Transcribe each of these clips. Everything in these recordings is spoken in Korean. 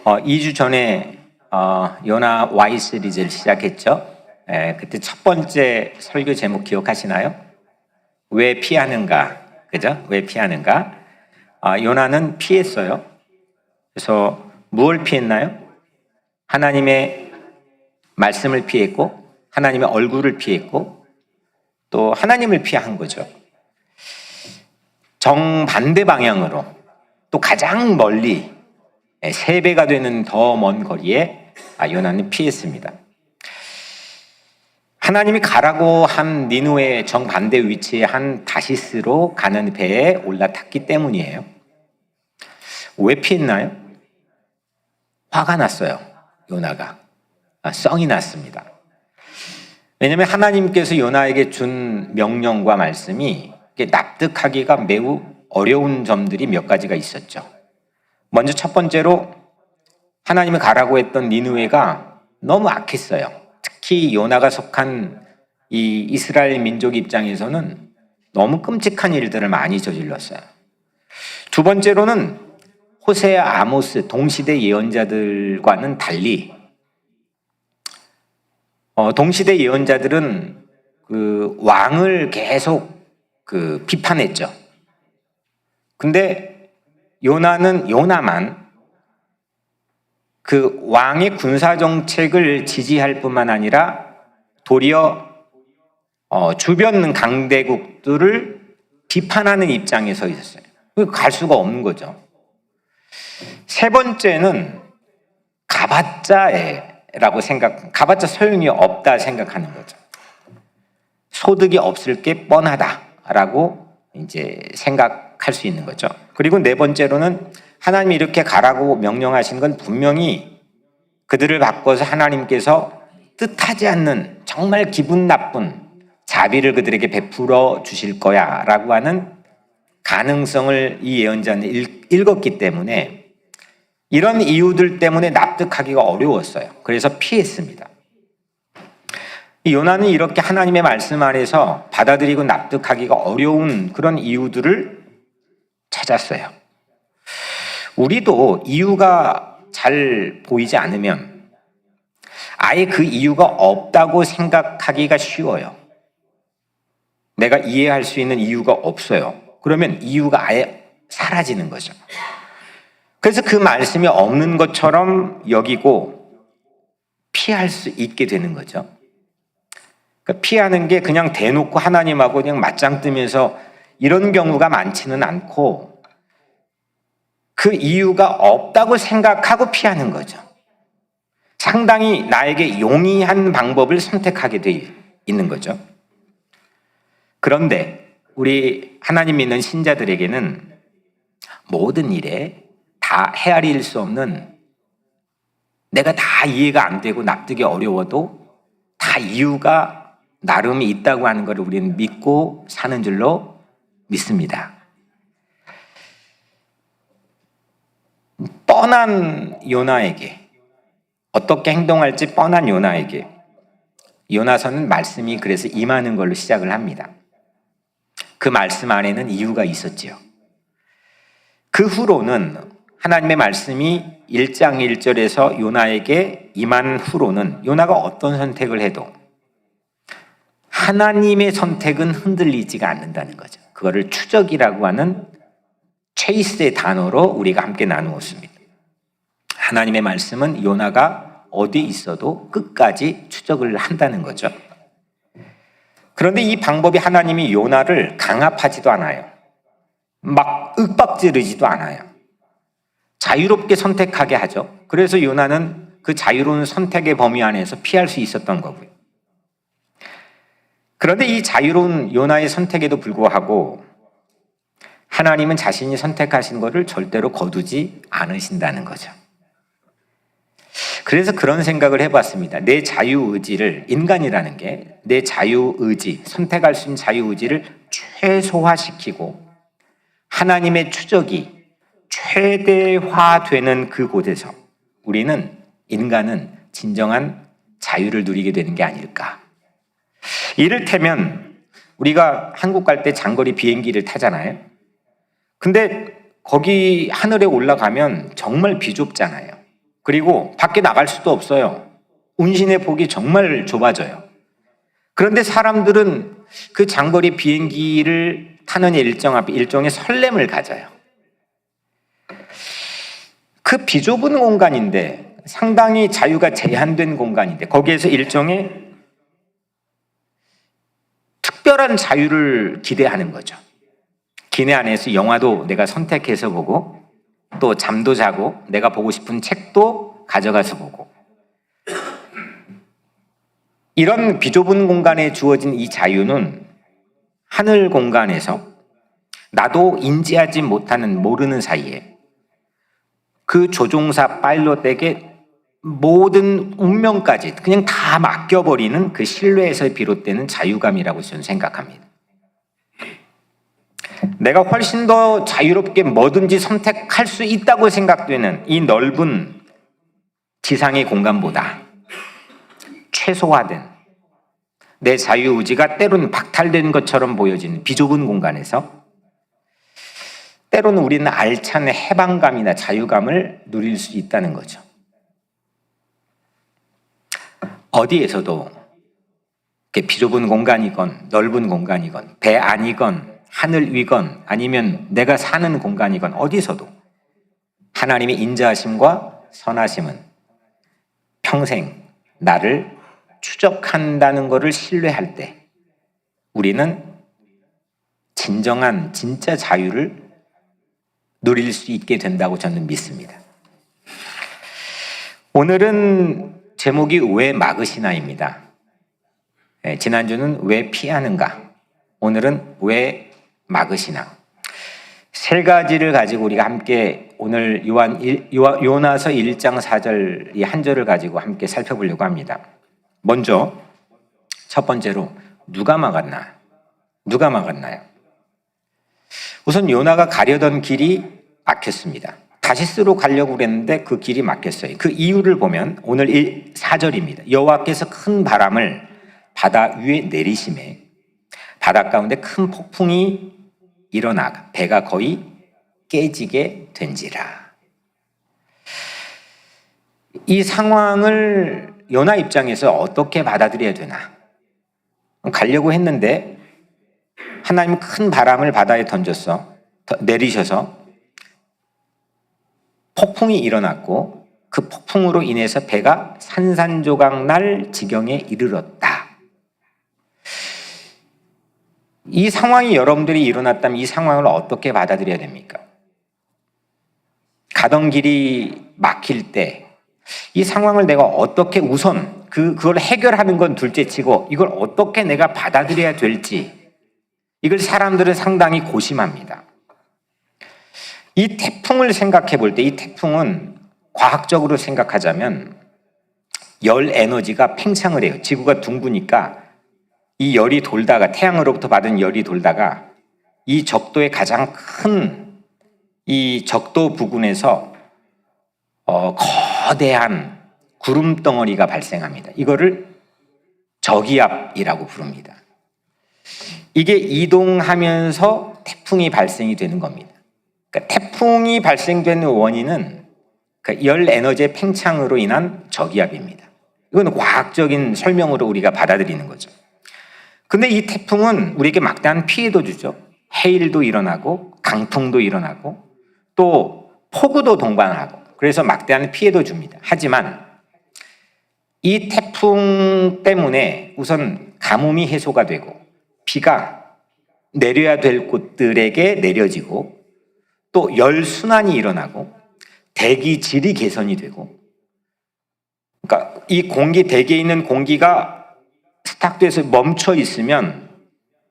2주 전에 요나 Y 시리즈를 시작했죠. 그때 첫 번째 설교 제목 기억하시나요? 왜 피하는가? 그죠? 왜 피하는가? 요나는 피했어요. 그래서 무엇을 피했나요? 하나님의 말씀을 피했고, 하나님의 얼굴을 피했고, 또 하나님을 피한 거죠. 정반대 방향으로 또 가장 멀리 3배가 되는 더 먼 거리에 요나는 피했습니다. 하나님이 가라고 한 니누의 정반대 위치에 한 다시스로 가는 배에 올라탔기 때문이에요. 왜 피했나요? 화가 났어요. 요나가 썽이 났습니다. 왜냐하면 하나님께서 요나에게 준 명령과 말씀이 납득하기가 매우 어려운 점들이 몇 가지가 있었죠. 먼저 첫 번째로 하나님이 가라고 했던 니느웨가 너무 악했어요. 특히 요나가 속한 이 이스라엘 민족 입장에서는 너무 끔찍한 일들을 많이 저질렀어요. 두 번째로는 호세아, 아모스 동시대 예언자들과는 달리 동시대 예언자들은 그 왕을 계속 비판했죠. 근데 요나만 그 왕의 군사 정책을 지지할 뿐만 아니라 도리어 주변 강대국들을 비판하는 입장에 서 있었어요. 갈 수가 없는 거죠. 세 번째는 가봤자 소용이 없다 생각하는 거죠. 소득이 없을 게 뻔하다라고 이제 생각할 수 있는 거죠. 그리고 네 번째로는 하나님이 이렇게 가라고 명령하신 건 분명히 그들을 바꿔서 하나님께서 뜻하지 않는 정말 기분 나쁜 자비를 그들에게 베풀어 주실 거야 라고 하는 가능성을 이 예언자는 읽었기 때문에 이런 이유들 때문에 납득하기가 어려웠어요. 그래서 피했습니다. 요나는 이렇게 하나님의 말씀 안에서 받아들이고 납득하기가 어려운 그런 이유들을 찾았어요. 우리도 이유가 잘 보이지 않으면 아예 그 이유가 없다고 생각하기가 쉬워요. 내가 이해할 수 있는 이유가 없어요. 그러면 이유가 아예 사라지는 거죠. 그래서 그 말씀이 없는 것처럼 여기고 피할 수 있게 되는 거죠. 그러니까 피하는 게 그냥 대놓고 하나님하고 그냥 맞짱 뜨면서 이런 경우가 많지는 않고 그 이유가 없다고 생각하고 피하는 거죠. 상당히 나에게 용이한 방법을 선택하게 돼 있는 거죠. 그런데 우리 하나님 믿는 신자들에게는 모든 일에 다 헤아릴 수 없는, 내가 다 이해가 안 되고 납득이 어려워도 다 이유가 나름이 있다고 하는 것을 우리는 믿고 사는 줄로 믿습니다. 뻔한 요나에게, 어떻게 행동할지 뻔한 요나에게 요나서는 말씀이 그래서 임하는 걸로 시작을 합니다. 그 말씀 안에는 이유가 있었지요. 그 후로는 하나님의 말씀이 1장 1절에서 요나에게 임한 후로는 요나가 어떤 선택을 해도 하나님의 선택은 흔들리지가 않는다는 거죠. 그거를 추적이라고 하는 체이스의 단어로 우리가 함께 나누었습니다. 하나님의 말씀은 요나가 어디 있어도 끝까지 추적을 한다는 거죠. 그런데 이 방법이 하나님이 요나를 강압하지도 않아요. 막 윽박지르지도 않아요. 자유롭게 선택하게 하죠. 그래서 요나는 그 자유로운 선택의 범위 안에서 피할 수 있었던 거고요. 그런데 이 자유로운 요나의 선택에도 불구하고 하나님은 자신이 선택하신 것을 절대로 거두지 않으신다는 거죠. 그래서 그런 생각을 해봤습니다. 내 자유의지를, 인간이라는 게 내 자유의지, 선택할 수 있는 자유의지를 최소화시키고 하나님의 추적이 최대화되는 그곳에서 인간은 진정한 자유를 누리게 되는 게 아닐까. 이를테면 우리가 한국 갈 때 장거리 비행기를 타잖아요. 근데 거기 하늘에 올라가면 정말 비좁잖아요. 그리고 밖에 나갈 수도 없어요. 운신의 폭이 정말 좁아져요. 그런데 사람들은 그 장거리 비행기를 타는 일정 앞에 일종의 설렘을 가져요. 그 비좁은 공간인데, 상당히 자유가 제한된 공간인데, 거기에서 일종의 특별한 자유를 기대하는 거죠. 기내 안에서 영화도 내가 선택해서 보고, 또 잠도 자고, 내가 보고 싶은 책도 가져가서 보고, 이런 비좁은 공간에 주어진 이 자유는 하늘 공간에서 나도 인지하지 못하는, 모르는 사이에 그 조종사 파일럿에게 모든 운명까지 그냥 다 맡겨버리는 그 신뢰에서 비롯되는 자유감이라고 저는 생각합니다. 내가 훨씬 더 자유롭게 뭐든지 선택할 수 있다고 생각되는 이 넓은 지상의 공간보다 최소화된, 내 자유의지가 때로는 박탈된 것처럼 보여지는 비좁은 공간에서 때로는 우리는 알찬 해방감이나 자유감을 누릴 수 있다는 거죠. 어디에서도 비좁은 공간이건 넓은 공간이건 배 안이건 하늘 위건 아니면 내가 사는 공간이건 어디서도 하나님의 인자하심과 선하심은 평생 나를 추적한다는 것을 신뢰할 때 우리는 진정한 진짜 자유를 누릴 수 있게 된다고 저는 믿습니다. 오늘은 제목이 왜 막으시나입니다. 지난주는 왜 피하는가, 오늘은 왜 막으시나. 세 가지를 가지고 우리가 함께 오늘 요나서 1장 4절 이 한 절을 가지고 함께 살펴보려고 합니다. 먼저 첫 번째로 누가 막았나요? 우선 요나가 가려던 길이 막혔습니다. 다시스로 가려고 그랬는데 그 길이 막혔어요. 그 이유를 보면 오늘 4절입니다. 여호와께서 큰 바람을 바다 위에 내리심에 바다 가운데 큰 폭풍이 일어나 배가 거의 깨지게 된지라. 이 상황을 요나 입장에서 어떻게 받아들여야 되나? 가려고 했는데 하나님은 큰 바람을 바다에 내리셔서 폭풍이 일어났고 그 폭풍으로 인해서 배가 산산조각 날 지경에 이르렀다. 이 상황이 여러분들이 일어났다면 이 상황을 어떻게 받아들여야 됩니까? 가던 길이 막힐 때 이 상황을 내가 어떻게 우선 그걸 해결하는 건 둘째치고 이걸 어떻게 내가 받아들여야 될지, 이걸 사람들은 상당히 고심합니다. 이 태풍을 생각해 볼 때 이 태풍은 과학적으로 생각하자면 열 에너지가 팽창을 해요. 지구가 둥그니까 이 열이 돌다가, 태양으로부터 받은 열이 돌다가 이 적도의 가장 큰 이 적도 부근에서 거대한 구름 덩어리가 발생합니다. 이거를 저기압이라고 부릅니다. 이게 이동하면서 태풍이 발생이 되는 겁니다. 그러니까 태풍이 발생되는 원인은 열 에너지의 팽창으로 인한 저기압입니다. 이건 과학적인 설명으로 우리가 받아들이는 거죠. 근데 이 태풍은 우리에게 막대한 피해도 주죠. 해일도 일어나고 강풍도 일어나고 또 폭우도 동반하고, 그래서 막대한 피해도 줍니다. 하지만 이 태풍 때문에 우선 가뭄이 해소가 되고 비가 내려야 될 곳들에게 내려지고 또 열순환이 일어나고 대기질이 개선이 되고, 그러니까 이 대기에 있는 공기가 스탁돼서 멈춰 있으면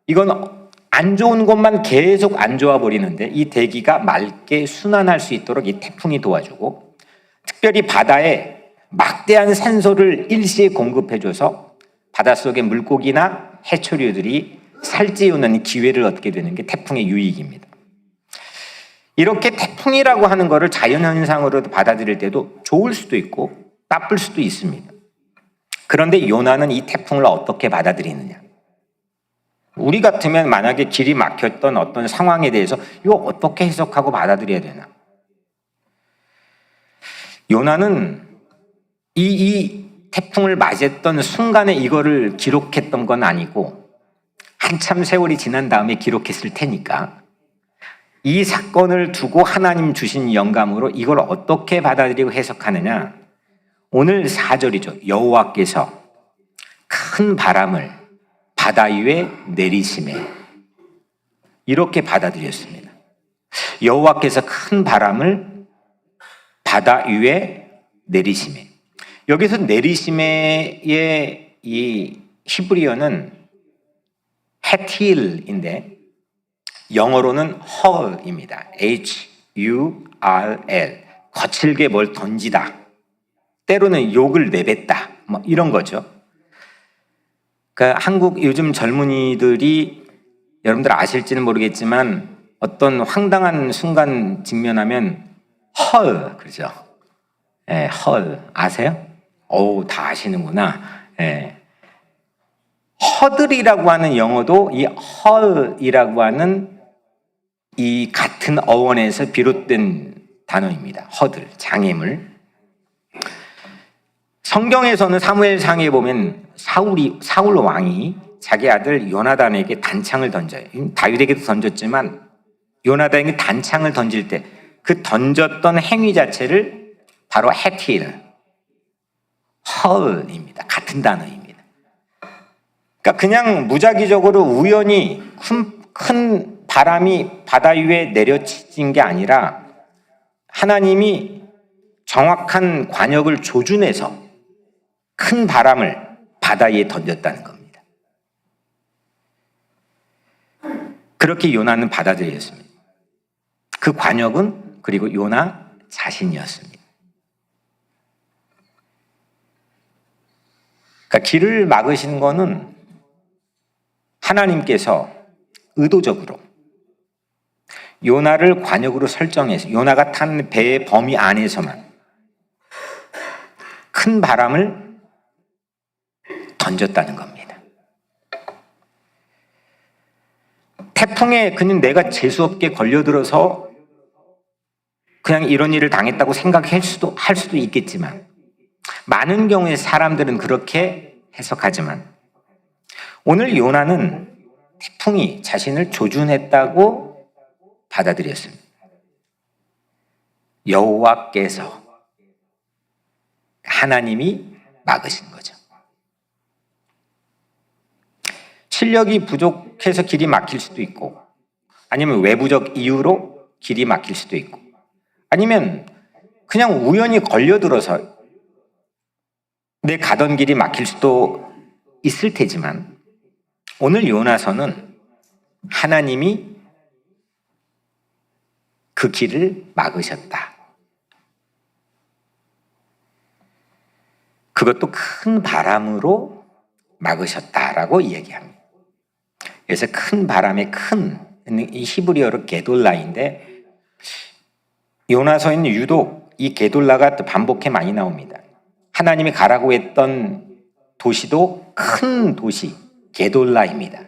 이건 안 좋은 것만 계속 안 좋아 버리는데 이 대기가 맑게 순환할 수 있도록 이 태풍이 도와주고, 특별히 바다에 막대한 산소를 일시에 공급해줘서 바닷속의 물고기나 해초류들이 살찌우는 기회를 얻게 되는 게 태풍의 유익입니다. 이렇게 태풍이라고 하는 것을 자연현상으로 받아들일 때도 좋을 수도 있고 나쁠 수도 있습니다. 그런데 요나는 이 태풍을 어떻게 받아들이느냐? 우리 같으면 만약에 길이 막혔던 어떤 상황에 대해서 이거 어떻게 해석하고 받아들여야 되나? 요나는 이 태풍을 맞았던 순간에 이거를 기록했던 건 아니고 한참 세월이 지난 다음에 기록했을 테니까 이 사건을 두고 하나님 주신 영감으로 이걸 어떻게 받아들이고 해석하느냐. 오늘 4절이죠. 여호와께서 큰 바람을 바다 위에 내리시매, 이렇게 받아들였습니다. 여호와께서 큰 바람을 바다 위에 내리시매. 여기서 내리시매의 이 히브리어는 헤틸인데 영어로는 hurl입니다. H-U-R-L. 거칠게 뭘 던지다. 때로는 욕을 내뱉다. 뭐 이런 거죠. 그러니까 한국 요즘 젊은이들이 여러분들 아실지는 모르겠지만 어떤 황당한 순간 직면하면 헐 그러죠. 예, 헐 아세요? 오, 다 아시는구나. 예. 허들이라고 하는 영어도 이 헐이라고 하는 이 같은 어원에서 비롯된 단어입니다. 허들, 장애물. 성경에서는 사무엘상에 보면 사울 왕이 자기 아들 요나단에게 단창을 던져요. 다윗에게도 던졌지만 요나단에게 단창을 던질 때 그 던졌던 행위 자체를 바로 헤틸, 헐입니다. 같은 단어입니다. 그러니까 그냥 무작위적으로 우연히 큰 바람이 바다 위에 내려친 게 아니라 하나님이 정확한 관역을 조준해서 큰 바람을 바다 위에 던졌다는 겁니다. 그렇게 요나는 받아들였습니다. 그 관역은 그리고 요나 자신이었습니다. 그러니까 길을 막으신 거는 하나님께서 의도적으로 요나를 관역으로 설정해서 요나가 탄 배의 범위 안에서만 큰 바람을 던졌다는 겁니다. 태풍에 그냥 내가 재수없게 걸려들어서 그냥 이런 일을 당했다고 생각할 수도 있겠지만 많은 경우에 사람들은 그렇게 해석하지만 오늘 요나는 태풍이 자신을 조준했다고 받아들였습니다. 여호와께서 하나님이 막으신 거죠. 실력이 부족해서 길이 막힐 수도 있고 아니면 외부적 이유로 길이 막힐 수도 있고 아니면 그냥 우연히 걸려들어서 내 가던 길이 막힐 수도 있을 테지만 오늘 요나서는 하나님이 그 길을 막으셨다. 그것도 큰 바람으로 막으셨다라고 얘기합니다. 그래서 큰 바람의 큰 이 히브리어로 게돌라인데 요나서에는 유독 이 게돌라가 또 반복해 많이 나옵니다. 하나님이 가라고 했던 도시도 큰 도시 게돌라입니다.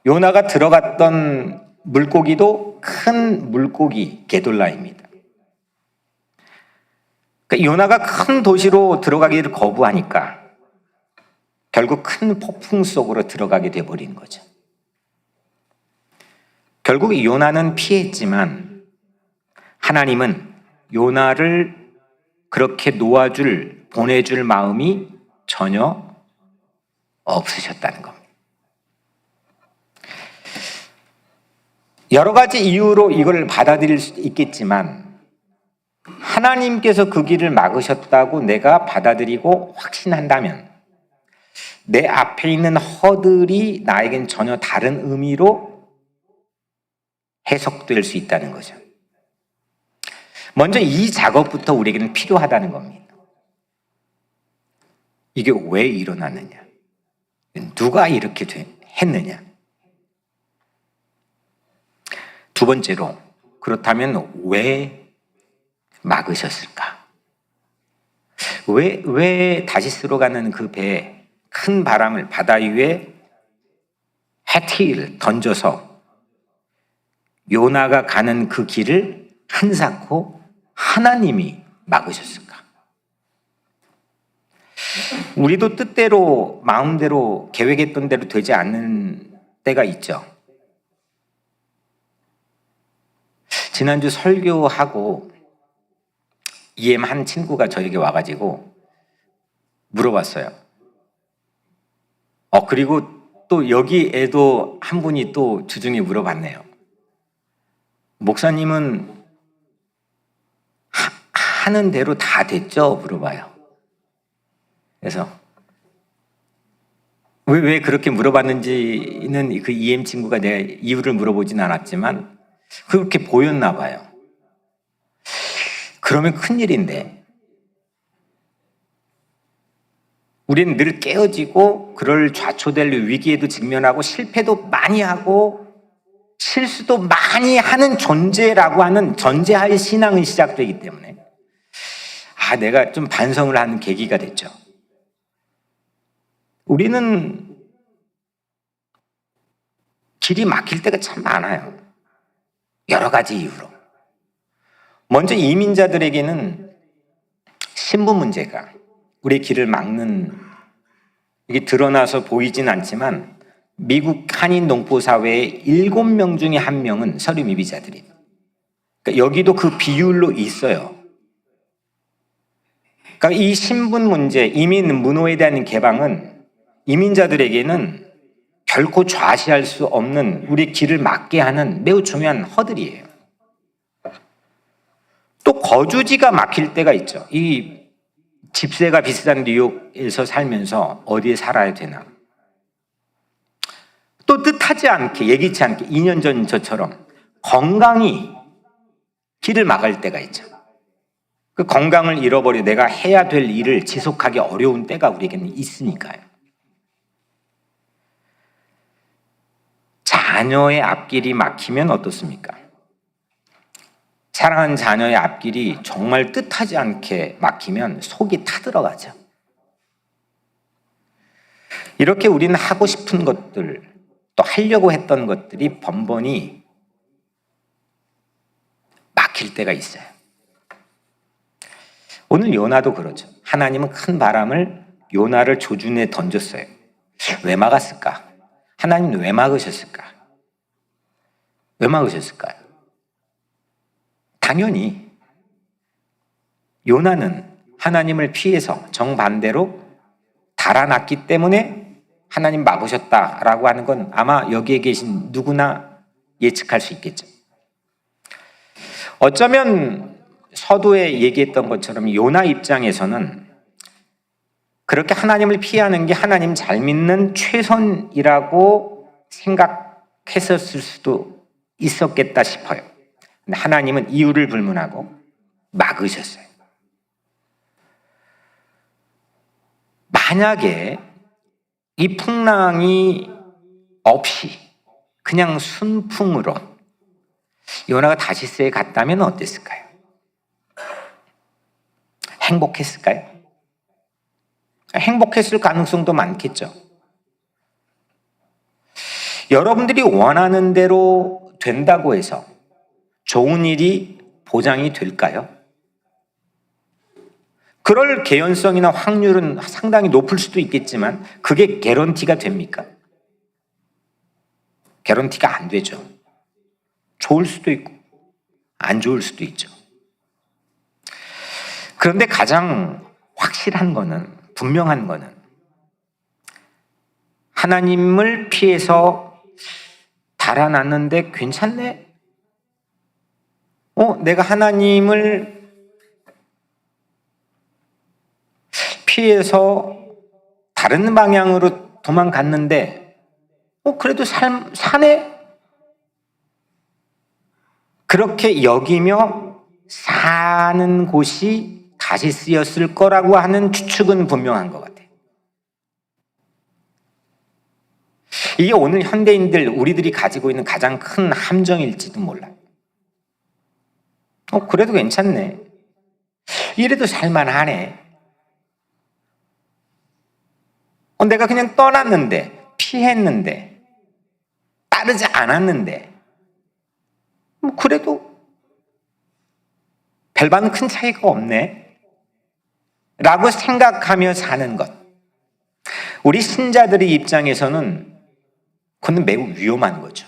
요나가 들어갔던 물고기도 큰 물고기 게돌라입니다. 그러니까 요나가 큰 도시로 들어가기를 거부하니까 결국 큰 폭풍 속으로 들어가게 되어버린 거죠. 결국 요나는 피했지만 하나님은 요나를 그렇게 놓아줄, 보내줄 마음이 전혀 없으셨다는 겁니다. 여러 가지 이유로 이걸 받아들일 수 있겠지만 하나님께서 그 길을 막으셨다고 내가 받아들이고 확신한다면 내 앞에 있는 허들이 나에겐 전혀 다른 의미로 해석될 수 있다는 거죠. 먼저 이 작업부터 우리에게는 필요하다는 겁니다. 이게 왜 일어났느냐? 누가 이렇게 했느냐? 두 번째로, 그렇다면 왜 막으셨을까? 왜 다시스로 가는 그 배에 큰 바람을 바다 위에 헤틸 던져서 요나가 가는 그 길을 한사코 하나님이 막으셨을까? 우리도 뜻대로 마음대로 계획했던 대로 되지 않는 때가 있죠. 지난주 설교하고 EM 한 친구가 저에게 와가지고 물어봤어요. 그리고 또 여기에도 한 분이 또 주중에 물어봤네요. 목사님은 하는 대로 다 됐죠? 물어봐요. 그래서 왜 그렇게 물어봤는지는 그 EM 친구가 내 이유를 물어보진 않았지만 그렇게 보였나 봐요. 그러면 큰일인데 우리는 늘 깨어지고 그럴 좌초될 위기에도 직면하고 실패도 많이 하고 실수도 많이 하는 존재라고 하는 전제하에 신앙은 시작되기 때문에 내가 좀 반성을 하는 계기가 됐죠. 우리는 길이 막힐 때가 참 많아요. 여러 가지 이유로. 먼저 이민자들에게는 신분 문제가 우리의 길을 막는, 이게 드러나서 보이진 않지만 미국 한인 농포 사회의 7명 중에 1명은 서류 미비자들이에요. 그러니까 여기도 그 비율로 있어요. 그러니까 이 신분 문제, 이민 문호에 대한 개방은 이민자들에게는 결코 좌시할 수 없는 우리 길을 막게 하는 매우 중요한 허들이에요. 또 거주지가 막힐 때가 있죠. 이 집세가 비싼 뉴욕에서 살면서 어디에 살아야 되나. 또 뜻하지 않게, 예기치 않게 2년 전 저처럼 건강이 길을 막을 때가 있죠. 그 건강을 잃어버려 내가 해야 될 일을 지속하기 어려운 때가 우리에게는 있으니까요. 자녀의 앞길이 막히면 어떻습니까? 사랑하는 자녀의 앞길이 정말 뜻하지 않게 막히면 속이 타들어가죠. 이렇게 우리는 하고 싶은 것들, 또 하려고 했던 것들이 번번이 막힐 때가 있어요. 오늘 요나도 그렇죠. 하나님은 큰 바람을 요나를 조준에 던졌어요. 왜 막았을까? 하나님은 왜 막으셨을까? 왜 막으셨을까요? 당연히 요나는 하나님을 피해서 정반대로 달아났기 때문에 하나님 막으셨다라고 하는 건 아마 여기에 계신 누구나 예측할 수 있겠죠. 어쩌면 서두에 얘기했던 것처럼 요나 입장에서는 그렇게 하나님을 피하는 게 하나님 잘 믿는 최선이라고 생각했었을 수도 있었겠다 싶어요. 근데 하나님은 이유를 불문하고 막으셨어요. 만약에 이 풍랑이 없이 그냥 순풍으로 요나가 다시스에 갔다면 어땠을까요? 행복했을까요? 행복했을 가능성도 많겠죠. 여러분들이 원하는 대로 된다고 해서 좋은 일이 보장이 될까요? 그럴 개연성이나 확률은 상당히 높을 수도 있겠지만 그게 개런티가 됩니까? 개런티가 안 되죠. 좋을 수도 있고 안 좋을 수도 있죠. 그런데 가장 확실한 거는, 분명한 거는 하나님을 피해서 달아났는데 괜찮네? 내가 하나님을 피해서 다른 방향으로 도망갔는데 그래도 사네? 그렇게 여기며 사는 곳이 다시스였을 거라고 하는 추측은 분명한 것 같아요. 이게 오늘 현대인들, 우리들이 가지고 있는 가장 큰 함정일지도 몰라요. 그래도 괜찮네. 이래도 살만하네. 내가 그냥 떠났는데, 피했는데, 따르지 않았는데, 그래도 별반 큰 차이가 없네. 라고 생각하며 사는 것. 우리 신자들의 입장에서는 그건 매우 위험한 거죠.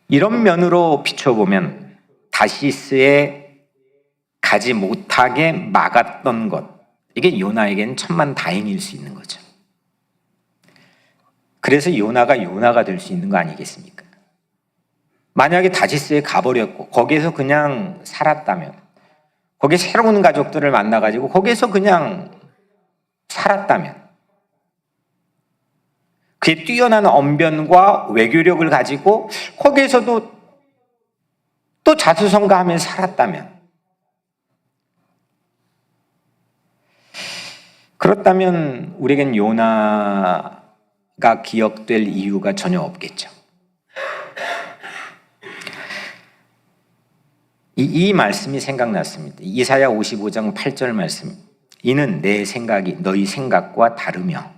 이런 면으로 비춰보면 다시스에 가지 못하게 막았던 것, 이게 요나에게는 천만다행일 수 있는 거죠. 그래서 요나가 될 수 있는 거 아니겠습니까? 만약에 다시스에 가버렸고 거기에서 그냥 살았다면, 거기에 새로운 가족들을 만나가지고 거기에서 그냥 살았다면, 그의 뛰어난 언변과 외교력을 가지고 거기에서도 또 자수성가하며 살았다면, 그렇다면 우리에겐 요나가 기억될 이유가 전혀 없겠죠. 이 말씀이 생각났습니다. 이사야 55장 8절 말씀. 이는 내 생각이 너희 생각과 다르며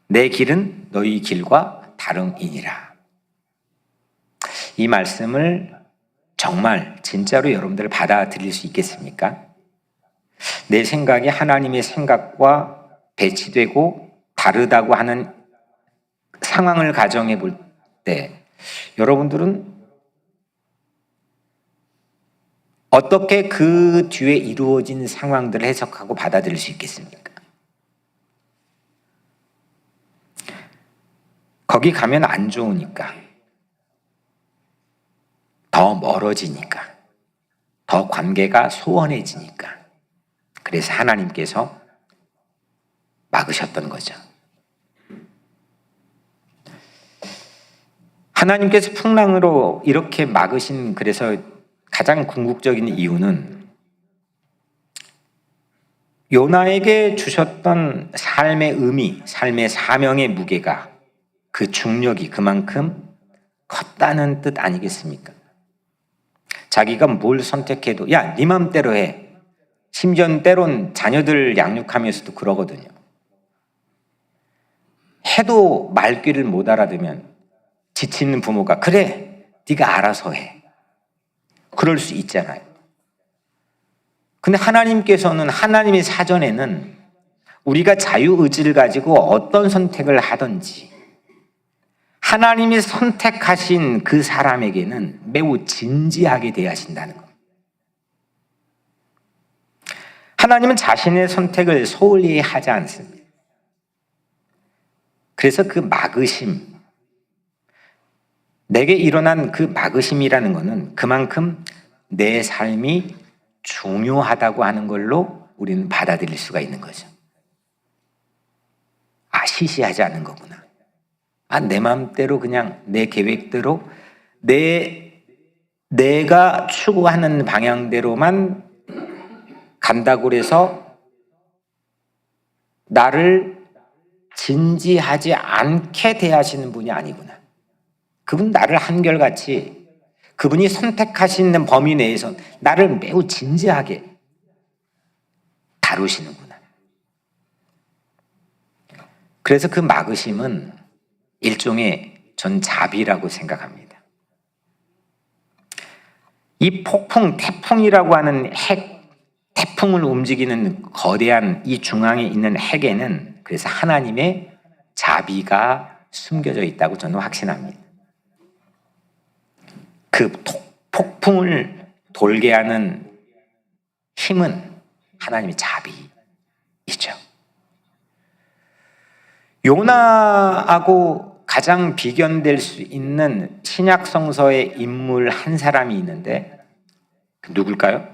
내 길은 너희 길과 다름이니라. 이 말씀을 정말 진짜로 여러분들 받아들일 수 있겠습니까? 내 생각이 하나님의 생각과 배치되고 다르다고 하는 상황을 가정해 볼 때 여러분들은 어떻게 그 뒤에 이루어진 상황들을 해석하고 받아들일 수 있겠습니까? 거기 가면 안 좋으니까, 더 멀어지니까, 더 관계가 소원해지니까, 그래서 하나님께서 막으셨던 거죠. 하나님께서 풍랑으로 이렇게 막으신, 그래서 가장 궁극적인 이유는 요나에게 주셨던 삶의 의미, 삶의 사명의 무게가, 그 중력이 그만큼 컸다는 뜻 아니겠습니까? 자기가 뭘 선택해도 야, 네 맘대로 해. 심지어 때론 자녀들 양육하면서도 그러거든요. 해도 말귀를 못 알아들으면 지치는 부모가 그래, 네가 알아서 해. 그럴 수 있잖아요. 근데 하나님께서는, 하나님의 사전에는 우리가 자유의지를 가지고 어떤 선택을 하든지 하나님이 선택하신 그 사람에게는 매우 진지하게 대하신다는 것. 하나님은 자신의 선택을 소홀히 하지 않습니다. 그래서 그 막으심, 내게 일어난 그 막으심이라는 것은 그만큼 내 삶이 중요하다고 하는 걸로 우리는 받아들일 수가 있는 거죠. 아, 시시하지 않은 거구나. 아, 내 마음대로 그냥 내 계획대로 내가 추구하는 방향대로만 간다고 해서 나를 진지하지 않게 대하시는 분이 아니구나. 그분 나를 한결같이, 그분이 선택하시는 범위 내에서 나를 매우 진지하게 다루시는구나. 그래서 그 막으심은 일종의 전 자비라고 생각합니다. 이 폭풍, 태풍이라고 하는 태풍을 움직이는 거대한 이 중앙에 있는 핵에는 그래서 하나님의 자비가 숨겨져 있다고 저는 확신합니다. 그 폭풍을 돌게 하는 힘은 하나님의 자비이죠. 요나하고 가장 비견될 수 있는 신약 성서의 인물 한 사람이 있는데 누굴까요?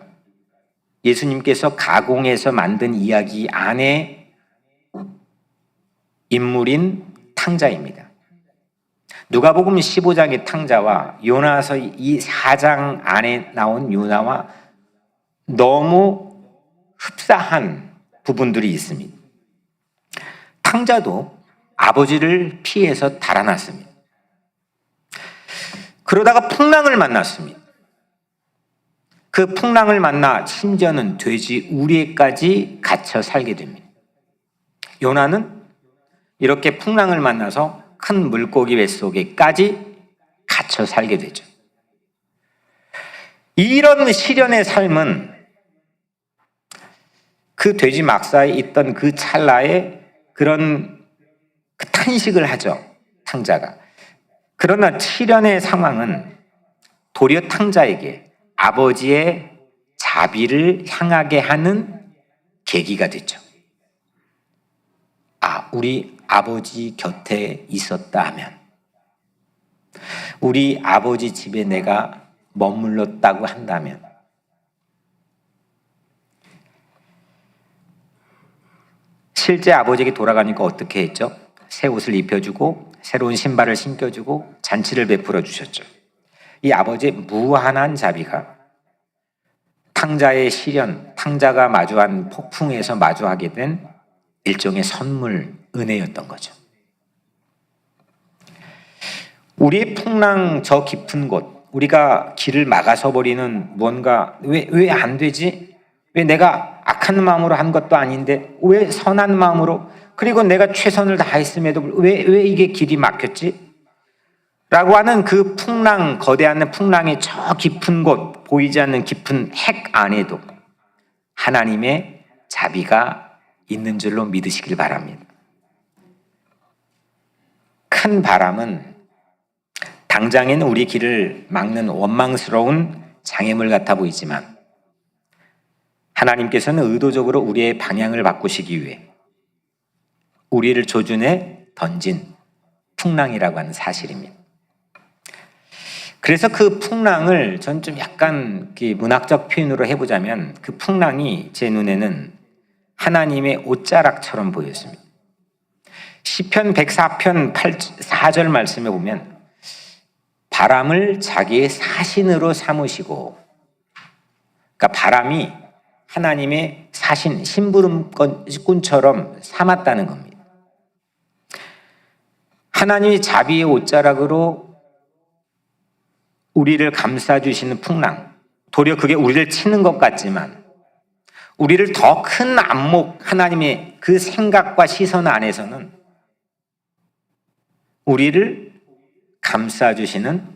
예수님께서 가공해서 만든 이야기 안에 인물인 탕자입니다. 누가복음 15장의 탕자와 요나서 이 4장 안에 나온 요나와 너무 흡사한 부분들이 있습니다. 탕자도 아버지를 피해서 달아났습니다. 그러다가 풍랑을 만났습니다. 그 풍랑을 만나 심지어는 돼지 우리에까지 갇혀 살게 됩니다. 요나는 이렇게 풍랑을 만나서 큰 물고기 뱃속에까지 갇혀 살게 되죠. 이런 시련의 삶은 그 돼지 막사에 있던 그 찰나에 그런 그 탄식을 하죠, 탕자가. 그러나 7년의 상황은 도리어 탕자에게 아버지의 자비를 향하게 하는 계기가 됐죠. 우리 아버지 곁에 있었다 하면, 우리 아버지 집에 내가 머물렀다고 한다면, 실제 아버지에게 돌아가니까 어떻게 했죠? 새 옷을 입혀주고 새로운 신발을 신겨주고 잔치를 베풀어 주셨죠. 이 아버지의 무한한 자비가 탕자의 시련, 탕자가 마주한 폭풍에서 마주하게 된 일종의 선물, 은혜였던 거죠. 우리의 풍랑 저 깊은 곳, 우리가 길을 막아서 버리는 무언가, 왜 안 되지? 왜 내가 악한 마음으로 한 것도 아닌데 왜 선한 마음으로, 그리고 내가 최선을 다했음에도 왜 이게 길이 막혔지? 라고 하는 그 풍랑, 거대한 풍랑의 저 깊은 곳, 보이지 않는 깊은 핵 안에도 하나님의 자비가 있는 줄로 믿으시길 바랍니다. 큰 바람은 당장에는 우리 길을 막는 원망스러운 장애물 같아 보이지만 하나님께서는 의도적으로 우리의 방향을 바꾸시기 위해 우리를 조준해 던진 풍랑이라고 하는 사실입니다. 그래서 그 풍랑을 전 좀 약간 문학적 표현으로 해보자면 그 풍랑이 제 눈에는 하나님의 옷자락처럼 보였습니다. 시편 104편 4절 말씀에 보면 바람을 자기의 사신으로 삼으시고, 그러니까 바람이 하나님의 사신, 심부름꾼처럼 삼았다는 겁니다. 하나님의 자비의 옷자락으로 우리를 감싸주시는 풍랑, 도리어 그게 우리를 치는 것 같지만 우리를 더 큰 안목, 하나님의 그 생각과 시선 안에서는 우리를 감싸주시는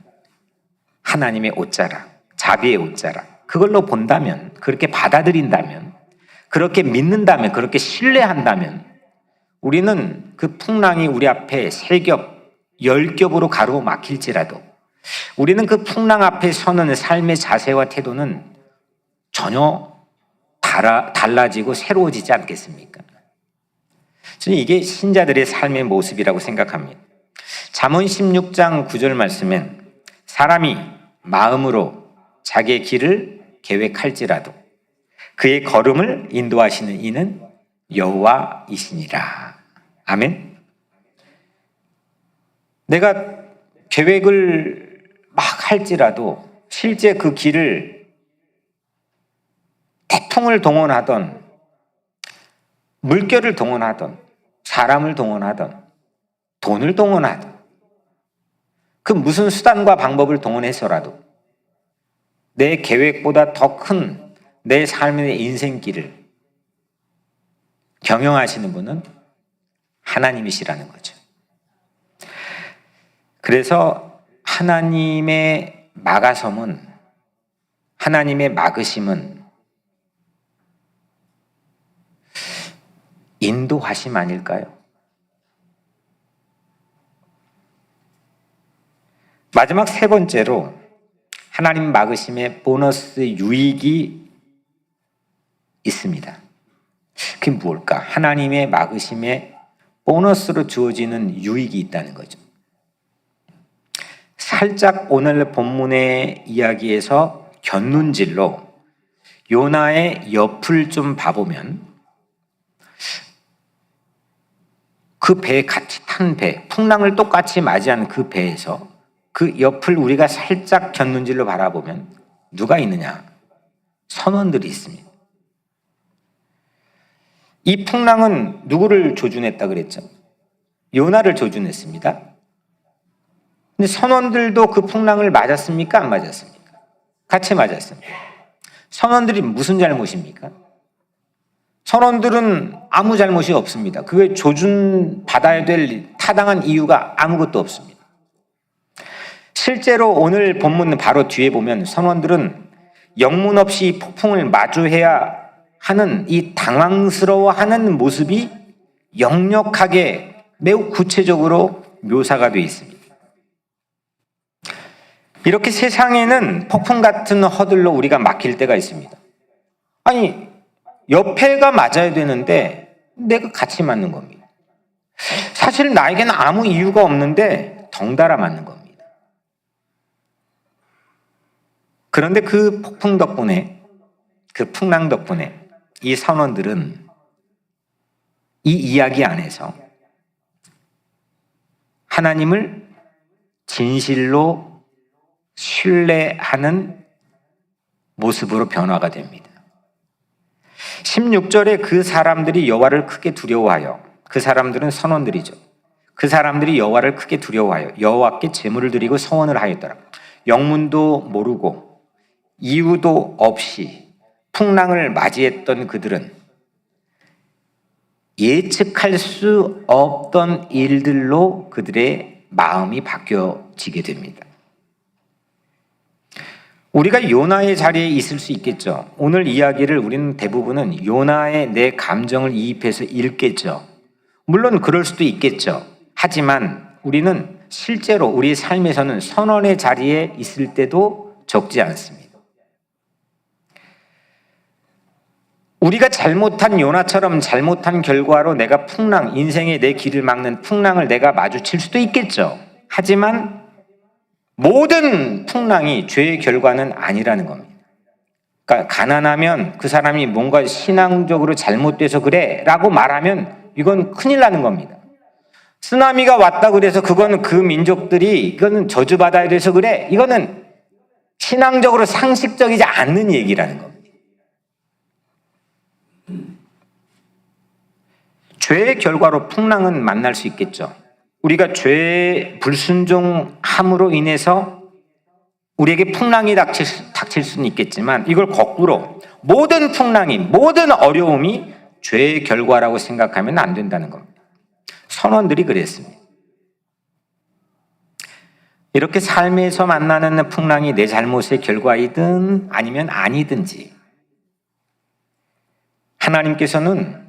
하나님의 옷자락, 자비의 옷자락, 그걸로 본다면, 그렇게 받아들인다면, 그렇게 믿는다면, 그렇게 신뢰한다면 우리는 그 풍랑이 우리 앞에 3겹, 10겹으로 가로막힐지라도 우리는 그 풍랑 앞에 서는 삶의 자세와 태도는 전혀 달라지고 새로워지지 않겠습니까? 저는 이게 신자들의 삶의 모습이라고 생각합니다. 잠언 16장 9절 말씀엔 사람이 마음으로 자기의 길을 계획할지라도 그의 걸음을 인도하시는 이는 여호와이시니라. 아멘. 내가 계획을 막 할지라도 실제 그 길을 태풍을 동원하던, 물결을 동원하던, 사람을 동원하던, 돈을 동원하던, 그 무슨 수단과 방법을 동원해서라도 내 계획보다 더 큰 내 삶의 인생길을 경영하시는 분은 하나님이시라는 거죠. 그래서 하나님의 막아섬은, 하나님의 막으심은 인도하심 아닐까요? 마지막 3번째로 하나님 막으심의 보너스 유익이 있습니다. 그게 뭘까? 하나님의 막으심에 보너스로 주어지는 유익이 있다는 거죠. 살짝 오늘 본문의 이야기에서 곁눈질로 요나의 옆을 좀 봐보면 그 배에 같이 탄 배, 풍랑을 똑같이 맞이한 그 배에서 그 옆을 우리가 살짝 곁눈질로 바라보면 누가 있느냐? 선원들이 있습니다. 이 풍랑은 누구를 조준했다 그랬죠? 요나를 조준했습니다. 근데 선원들도 그 풍랑을 맞았습니까? 안 맞았습니까? 같이 맞았습니다. 선원들이 무슨 잘못입니까? 선원들은 아무 잘못이 없습니다. 그게 조준받아야 될 타당한 이유가 아무것도 없습니다. 실제로 오늘 본문 바로 뒤에 보면 선원들은 영문 없이 폭풍을 마주해야 하는 이 당황스러워하는 모습이 역력하게 매우 구체적으로 묘사가 되어 있습니다. 이렇게 세상에는 폭풍 같은 허들로 우리가 막힐 때가 있습니다. 아니, 옆에가 맞아야 되는데 내가 같이 맞는 겁니다. 사실 나에게는 아무 이유가 없는데 덩달아 맞는 겁니다. 그런데 그 폭풍 덕분에, 그 풍랑 덕분에 이 선원들은 이 이야기 안에서 하나님을 진실로 신뢰하는 모습으로 변화가 됩니다. 16절에 그 사람들이 여호와를 크게 두려워하여, 그 사람들은 선원들이죠. 그 사람들이 여호와를 크게 두려워하여 여호와께 제물을 드리고 서원을 하였더라. 영문도 모르고 이유도 없이 풍랑을 맞이했던 그들은 예측할 수 없던 일들로 그들의 마음이 바뀌어지게 됩니다. 우리가 요나의 자리에 있을 수 있겠죠. 오늘 이야기를 우리는 대부분은 요나의 내 감정을 이입해서 읽겠죠. 물론 그럴 수도 있겠죠. 하지만 우리는 실제로 우리 삶에서는 선언의 자리에 있을 때도 적지 않습니다. 우리가 잘못한 요나처럼 잘못한 결과로 내가 풍랑, 인생의 내 길을 막는 풍랑을 내가 마주칠 수도 있겠죠. 하지만 모든 풍랑이 죄의 결과는 아니라는 겁니다. 그러니까 가난하면 그 사람이 뭔가 신앙적으로 잘못돼서 그래 라고 말하면 이건 큰일 나는 겁니다. 쓰나미가 왔다 그래서 그거는 그 민족들이 이거는 저주받아야 돼서 그래, 이거는 신앙적으로 상식적이지 않는 얘기라는 겁니다. 죄의 결과로 풍랑은 만날 수 있겠죠. 우리가 죄의 불순종함으로 인해서 우리에게 풍랑이 닥칠 수는 있겠지만 이걸 거꾸로 모든 풍랑이, 모든 어려움이 죄의 결과라고 생각하면 안 된다는 겁니다. 선원들이 그랬습니다. 이렇게 삶에서 만나는 풍랑이 내 잘못의 결과이든 아니면 아니든지 하나님께서는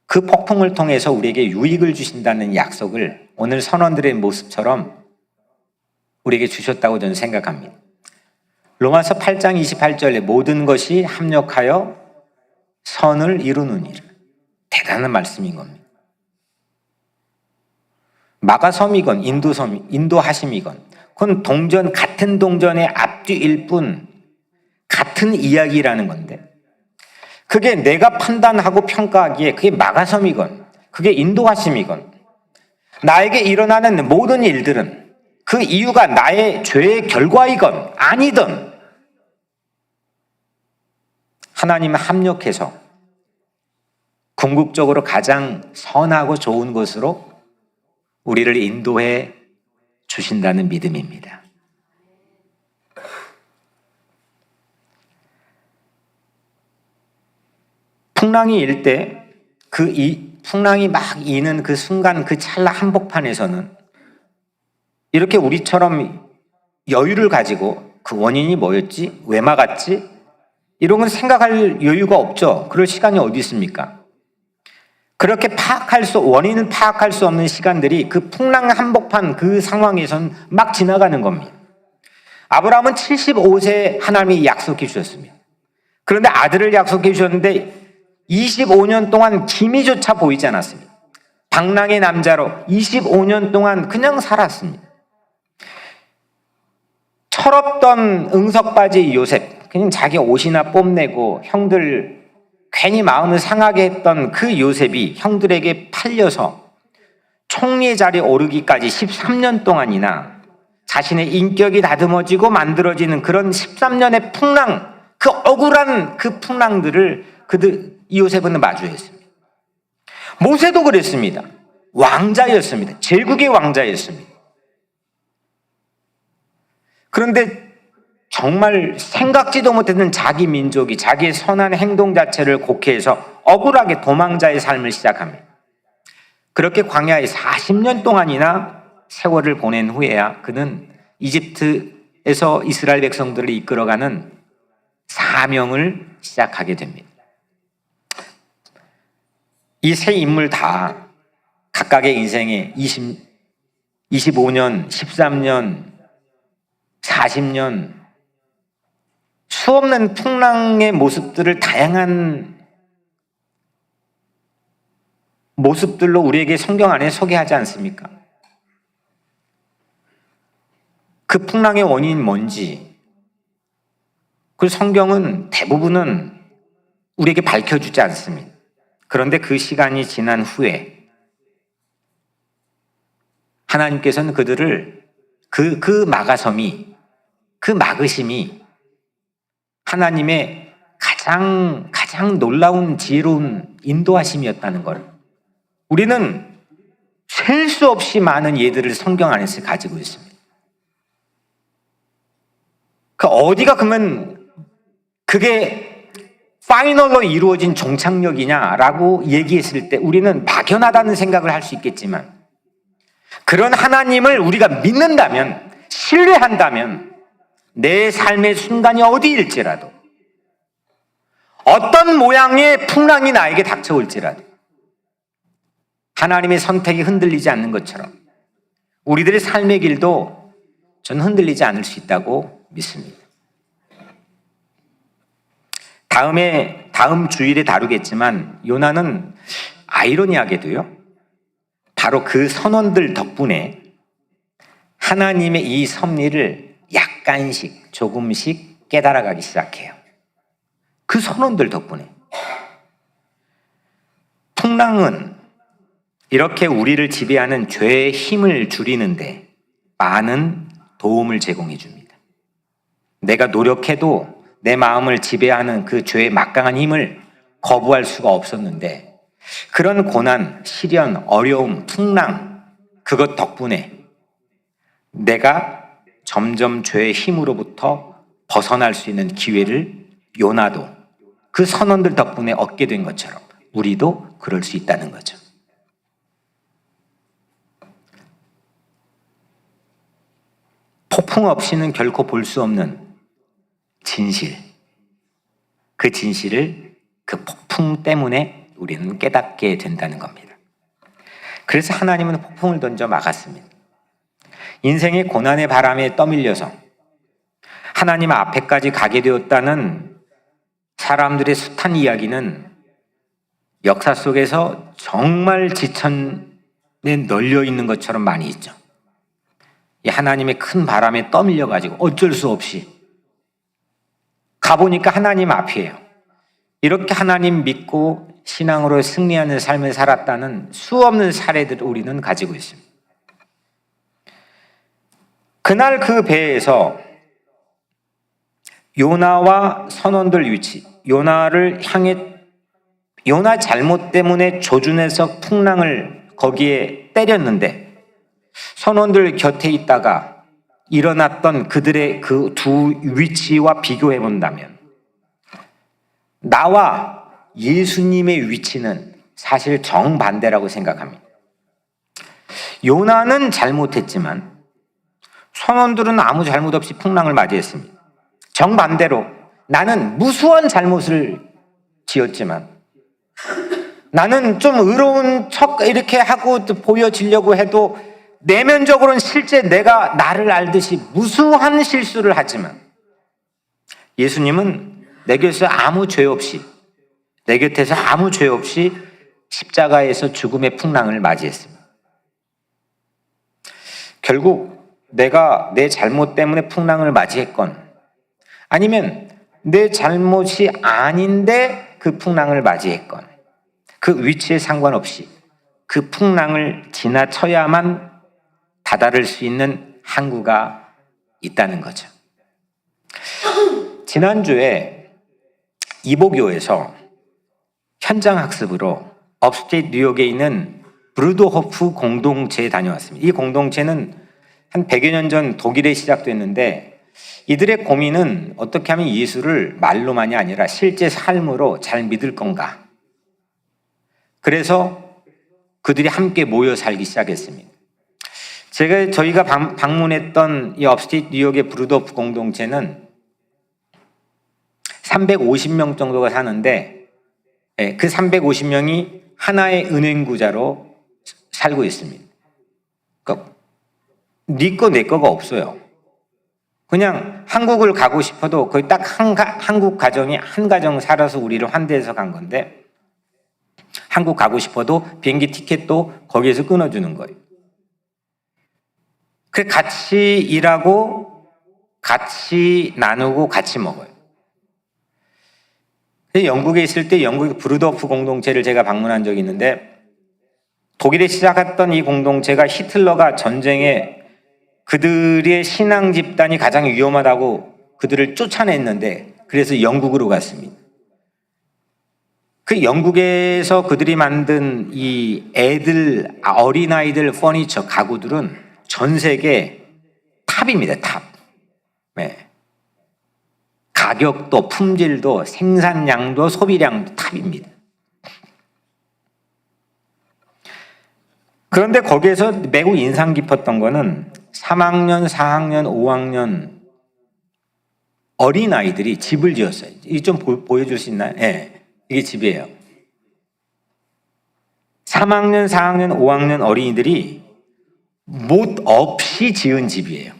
그 폭풍을 통해서 우리에게 유익을 주신다는 약속을 오늘 선원들의 모습처럼 우리에게 주셨다고 저는 생각합니다. 로마서 8장 28절에 모든 것이 합력하여 선을 이루느니라. 대단한 말씀인 겁니다. 마가섬이건 인도하심이건 그건 같은 동전의 앞뒤일 뿐 같은 이야기라는 건데 그게 내가 판단하고 평가하기에 그게 마가섬이건 그게 인도하심이건 나에게 일어나는 모든 일들은 그 이유가 나의 죄의 결과이건 아니든 하나님은 합력해서 궁극적으로 가장 선하고 좋은 것으로 우리를 인도해 주신다는 믿음입니다. 풍랑이 일 때 풍랑이 막 이는 그 순간 그 찰나 한복판에서는 이렇게 우리처럼 여유를 가지고 그 원인이 뭐였지? 왜 막았지? 이런 건 생각할 여유가 없죠. 그럴 시간이 어디 있습니까? 그렇게 원인을 파악할 수 없는 시간들이 그 풍랑 한복판 그 상황에선 막 지나가는 겁니다. 아브라함은 75세 하나님이 약속해 주셨습니다. 그런데 아들을 약속해 주셨는데 25년 동안 기미조차 보이지 않았습니다. 방랑의 남자로 25년 동안 그냥 살았습니다. 철없던 응석바지 요셉, 그냥 자기 옷이나 뽐내고 형들 괜히 마음을 상하게 했던 그 요셉이 형들에게 팔려서 총리의 자리에 오르기까지 13년 동안이나 자신의 인격이 다듬어지고 만들어지는 그런 13년의 풍랑, 그 억울한 그 풍랑들을 이 요셉은 마주했습니다. 모세도 그랬습니다. 왕자였습니다. 제국의 왕자였습니다. 그런데 정말 생각지도 못했던 자기 민족이 자기의 선한 행동 자체를 곡해해서 억울하게 도망자의 삶을 시작합니다. 그렇게 광야에 40년 동안이나 세월을 보낸 후에야 그는 이집트에서 이스라엘 백성들을 이끌어가는 사명을 시작하게 됩니다. 이 세 인물 다 각각의 인생에 25년, 13년, 40년 수없는 풍랑의 모습들을 다양한 모습들로 우리에게 성경 안에 소개하지 않습니까? 그 풍랑의 원인이 뭔지 그 성경은 대부분은 우리에게 밝혀주지 않습니다. 그런데 그 시간이 지난 후에 하나님께서는 그들을 그 막아섬이, 그 막으심이 하나님의 가장 놀라운 지혜로운 인도하심이었다는 걸 우리는 셀 수 없이 많은 예들을 성경 안에서 가지고 있습니다. 그 어디가 그러면 그게 파이널로 이루어진 종착역이냐라고 얘기했을 때 우리는 막연하다는 생각을 할 수 있겠지만 그런 하나님을 우리가 믿는다면, 신뢰한다면 내 삶의 순간이 어디일지라도 어떤 모양의 풍랑이 나에게 닥쳐올지라도 하나님의 선택이 흔들리지 않는 것처럼 우리들의 삶의 길도 저는 흔들리지 않을 수 있다고 믿습니다. 다음 주일에 다루겠지만 요나는 아이러니하게도요, 바로 그 선원들 덕분에 하나님의 이 섭리를 약간씩 조금씩 깨달아가기 시작해요. 그 선원들 덕분에. 풍랑은 이렇게 우리를 지배하는 죄의 힘을 줄이는데 많은 도움을 제공해 줍니다. 내가 노력해도 내 마음을 지배하는 그 죄의 막강한 힘을 거부할 수가 없었는데 그런 고난, 시련, 어려움, 풍랑 그것 덕분에 내가 점점 죄의 힘으로부터 벗어날 수 있는 기회를 요나도 그 선원들 덕분에 얻게 된 것처럼 우리도 그럴 수 있다는 거죠. 폭풍 없이는 결코 볼 수 없는 진실, 그 진실을 그 폭풍 때문에 우리는 깨닫게 된다는 겁니다. 그래서 하나님은 폭풍을 던져 막았습니다. 인생의 고난의 바람에 떠밀려서 하나님 앞에까지 가게 되었다는 사람들의 숱한 이야기는 역사 속에서 정말 지천에 널려 있는 것처럼 많이 있죠. 이 하나님의 큰 바람에 떠밀려가지고 어쩔 수 없이 가보니까 하나님 앞이에요. 이렇게 하나님 믿고 신앙으로 승리하는 삶을 살았다는 수없는 사례들을 우리는 가지고 있습니다. 그날 그 배에서 요나와 선원들 위치, 요나를 향해 요나 잘못 때문에 조준해서 풍랑을 거기에 때렸는데 선원들 곁에 있다가 일어났던 그들의 그 두 위치와 비교해 본다면 나와 예수님의 위치는 사실 정반대라고 생각합니다. 요나는 잘못했지만 선원들은 아무 잘못 없이 풍랑을 맞이했습니다. 정반대로 나는 무수한 잘못을 지었지만 나는 좀 의로운 척 이렇게 하고 보여지려고 해도 내면적으로는 실제 내가 나를 알듯이 무수한 실수를 하지만 예수님은 내 곁에서 아무 죄 없이 내 곁에서 아무 죄 없이 십자가에서 죽음의 풍랑을 맞이했습니다. 결국 내가 내 잘못 때문에 풍랑을 맞이했건 아니면 내 잘못이 아닌데 그 풍랑을 맞이했건 그 위치에 상관없이 그 풍랑을 지나쳐야만 다다를 수 있는 항구가 있다는 거죠. 지난주에 이보교에서 현장 학습으로 업스테이트 뉴욕에 있는 브루도호프 공동체에 다녀왔습니다. 이 공동체는 한 100여 년 전 독일에 시작됐는데 이들의 고민은 어떻게 하면 예수를 말로만이 아니라 실제 삶으로 잘 믿을 건가. 그래서 그들이 함께 모여 살기 시작했습니다. 저희가 방문했던 이 업스테이트 뉴욕의 브루도호프 공동체는 350명 정도가 사는데 그 350명이 하나의 은행구자로 살고 있습니다. 그러니까 네 거 내 거가 없어요. 그냥 한국을 가고 싶어도 거의 딱 한국 가정이 한 가정 살아서 우리를 환대해서 간 건데 한국 가고 싶어도 비행기 티켓도 거기에서 끊어주는 거예요. 그 같이 일하고 같이 나누고 같이 먹어요. 영국에 있을 때 영국 브루도프 공동체를 제가 방문한 적이 있는데 독일에 시작했던 이 공동체가 히틀러가 전쟁에 그들의 신앙 집단이 가장 위험하다고 그들을 쫓아냈는데 그래서 영국으로 갔습니다. 그 영국에서 그들이 만든 이 어린아이들 퍼니처 가구들은 전 세계 탑입니다. 탑. 네. 가격도 품질도 생산량도 소비량도 탑입니다. 그런데 거기에서 매우 인상 깊었던 거는 3학년, 4학년, 5학년 어린아이들이 집을 지었어요. 이거 좀 보여줄 수 있나요? 네, 이게 집이에요. 3학년, 4학년, 5학년 어린이들이 못 없이 지은 집이에요.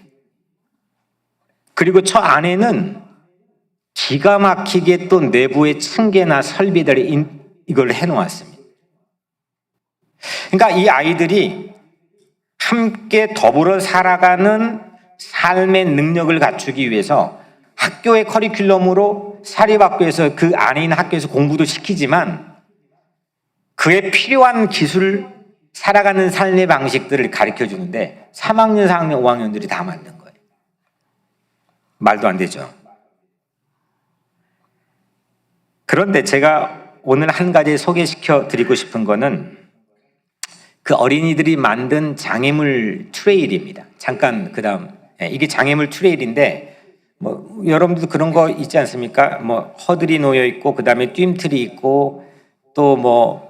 그리고 저 안에는 기가 막히게 또 내부의 층계나 설비들이 이걸 해놓았습니다. 그러니까 이 아이들이 함께 더불어 살아가는 삶의 능력을 갖추기 위해서 학교의 커리큘럼으로 사립학교에서 그 안에 있는 학교에서 공부도 시키지만 그에 필요한 기술, 살아가는 삶의 방식들을 가르쳐 주는데 3학년, 4학년, 5학년들이 다 만든 거예요. 말도 안 되죠. 그런데 제가 오늘 한 가지 소개시켜 드리고 싶은 거는 그 어린이들이 만든 장애물 트레일입니다. 잠깐 그다음 이게 장애물 트레일인데 뭐 여러분들도 그런 거 있지 않습니까? 뭐 허들이 놓여 있고 그다음에 뜀틀이 있고 또 뭐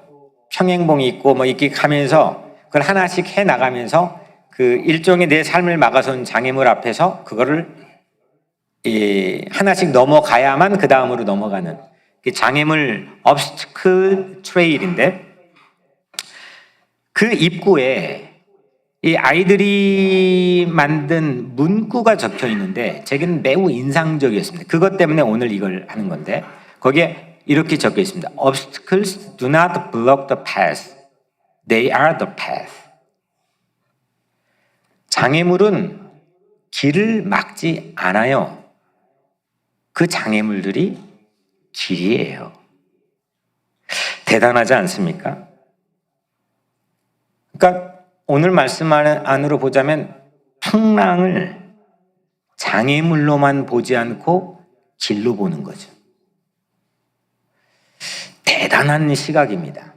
평행봉이 있고 뭐 이렇게 가면서 그걸 하나씩 해 나가면서 그 일종의 내 삶을 막아선 장애물 앞에서 그거를 하나씩 넘어가야만 그 다음으로 넘어가는 장애물 obstacle trail인데 그 입구에 이 아이들이 만든 문구가 적혀 있는데 제게는 매우 인상적이었습니다. 그것 때문에 오늘 이걸 하는 건데 거기에 이렇게 적혀 있습니다. Obstacles do not block the path. They are the path. 장애물은 길을 막지 않아요. 그 장애물들이 길이에요. 대단하지 않습니까? 그러니까 오늘 말씀 안으로 보자면 풍랑을 장애물로만 보지 않고 길로 보는 거죠. 대단한 시각입니다.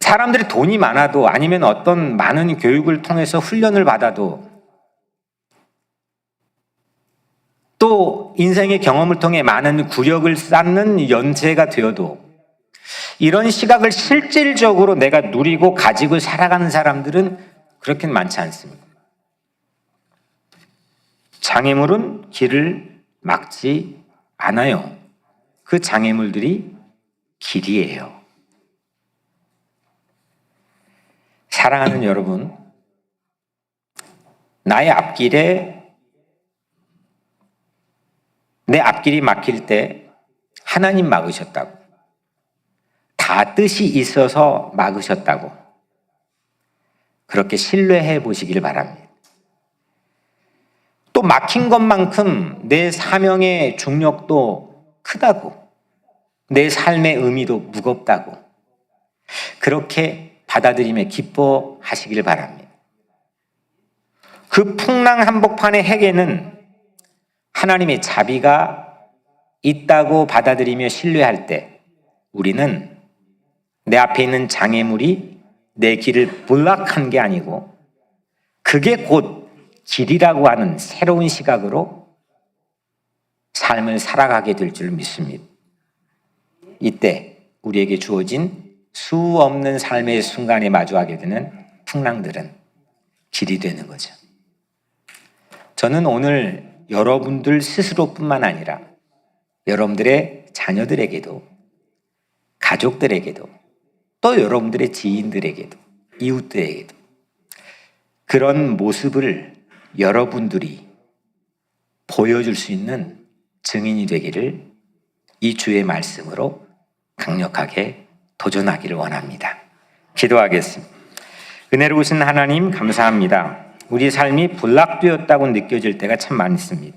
사람들이 돈이 많아도 아니면 어떤 많은 교육을 통해서 훈련을 받아도 또 인생의 경험을 통해 많은 구력을 쌓는 연세가 되어도 이런 시각을 실질적으로 내가 누리고 가지고 살아가는 사람들은 그렇게 많지 않습니다. 장애물은 길을 막지 않아요. 그 장애물들이 길이에요. 사랑하는 여러분, 나의 앞길에 내 앞길이 막힐 때 하나님 막으셨다고, 다 뜻이 있어서 막으셨다고 그렇게 신뢰해 보시길 바랍니다. 또 막힌 것만큼 내 사명의 중력도 크다고, 내 삶의 의미도 무겁다고 그렇게 받아들이며 기뻐하시길 바랍니다. 그 풍랑 한복판의 핵에는 하나님의 자비가 있다고 받아들이며 신뢰할 때 우리는 내 앞에 있는 장애물이 내 길을 블락한 게 아니고 그게 곧 길이라고 하는 새로운 시각으로 삶을 살아가게 될 줄 믿습니다. 이때 우리에게 주어진 수 없는 삶의 순간에 마주하게 되는 풍랑들은 길이 되는 거죠. 저는 오늘 여러분들 스스로뿐만 아니라 여러분들의 자녀들에게도, 가족들에게도, 또 여러분들의 지인들에게도, 이웃들에게도 그런 모습을 여러분들이 보여줄 수 있는 증인이 되기를 이 주의 말씀으로 강력하게 도전하기를 원합니다. 기도하겠습니다. 은혜로우신 하나님, 감사합니다. 우리 삶이 불락되었다고 느껴질 때가 참 많습니다.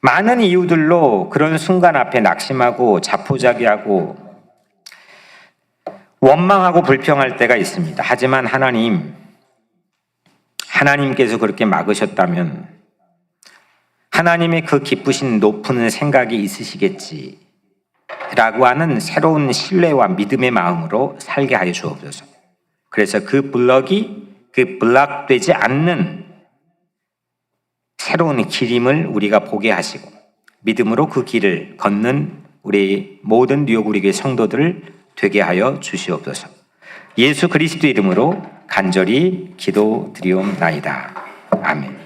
많은 이유들로 그런 순간 앞에 낙심하고 자포자기하고 원망하고 불평할 때가 있습니다. 하지만 하나님께서 그렇게 막으셨다면 하나님의 그 기쁘신 높은 생각이 있으시겠지 라고 하는 새로운 신뢰와 믿음의 마음으로 살게 하여 주옵소서. 그래서 그 블락되지 않는 새로운 길임을 우리가 보게 하시고 믿음으로 그 길을 걷는 우리 모든 뉴욕 우리 교회 성도들을 되게 하여 주시옵소서. 예수 그리스도 이름으로 간절히 기도드리옵나이다. 아멘.